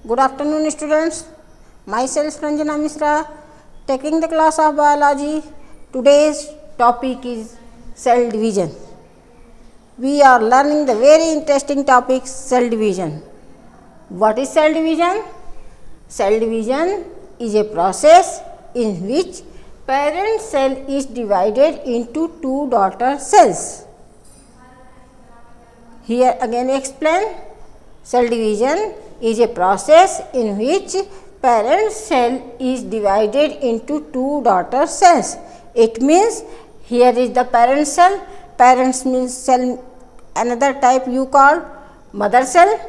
Good afternoon, students. Myself Ranjana Misra, taking the class of biology. Today's topic is cell division. We are learning the very interesting topic, cell division. What is cell division? Cell division is a process in which parent cell is divided into two daughter cells. Here again explain. Cell division is a process in which parent cell is divided into two daughter cells. It means here is the parent cell. Parents means cell. Another type you call mother cell.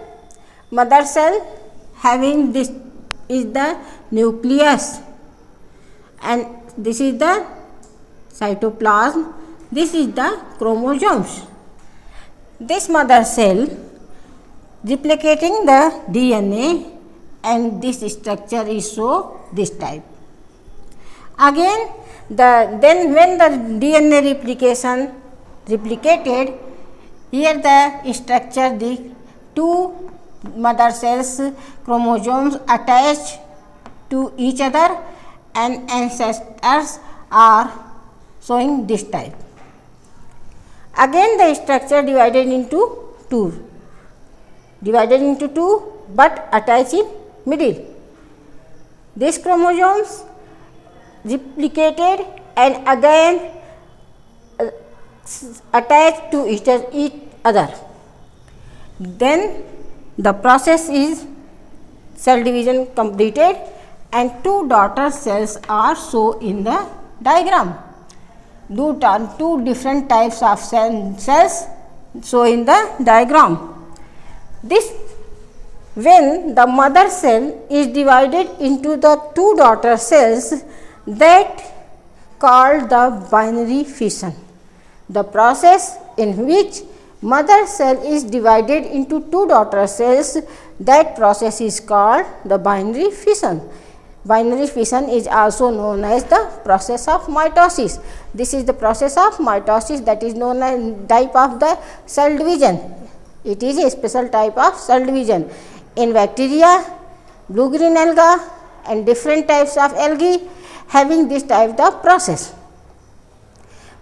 Mother cell having this is the nucleus, and this is the cytoplasm. This is the chromosomes. This mother cell replicating the DNA, and this structure is so this type. Again, then when the DNA replicated, here the structure, the two mother cells chromosomes attached to each other, and ancestors are showing this type. Again the structure divided into two but attached in middle. These chromosomes replicated and again attached to each other. Then the process is cell division completed, and two daughter cells are shown in the diagram. Two different types of cells shown in the diagram. This, when the mother cell is divided into the two daughter cells, that called the binary fission. The process in which mother cell is divided into two daughter cells, that process is called the binary fission. Binary fission is also known as the process of mitosis. This is the process of mitosis that is known as type of the cell division. It is a special type of cell division. In bacteria, blue-green alga and different types of algae having this type of process.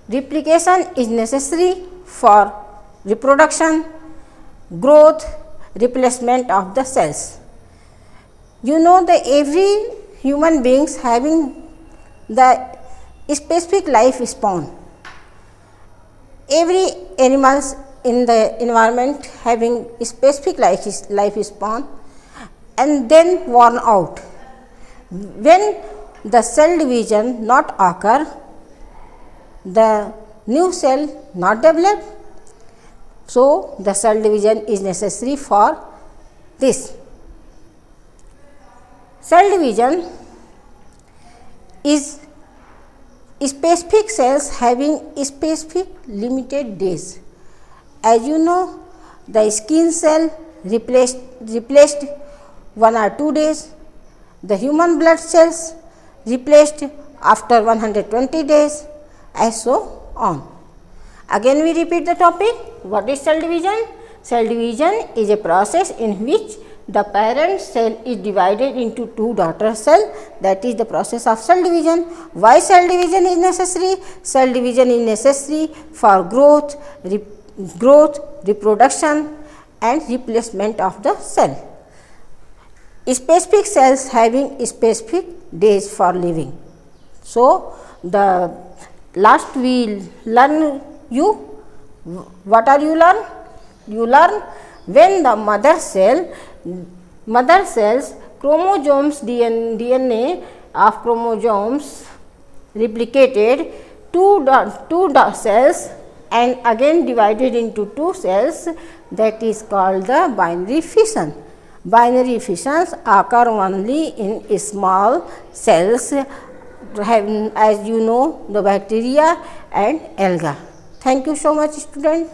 Replication is necessary for reproduction, growth, replacement of the cells. You know that every human beings having the specific life span. Every animals in the environment having specific life span and then worn out. When the cell division not occur, the new cell not develop, so the cell division is necessary for this. Cell division is specific cells having specific limited days. As you know, the skin cell replaced 1 or 2 days, the human blood cells replaced after 120 days, and so on. Again we repeat the topic. What is cell division? Cell division is a process in which the parent cell is divided into two daughter cells. That is the process of cell division. Why cell division is necessary? Cell division is necessary for growth, reproduction and replacement of the cell. Specific cells having specific days for living. So the last we learn you. What are you learn? You learn when the mother cells chromosomes DNA of chromosomes replicated two cells and again divided into two cells, that is called the binary fission. Binary fissions occur only in small cells, as you know, the bacteria and alga. Thank you so much, student.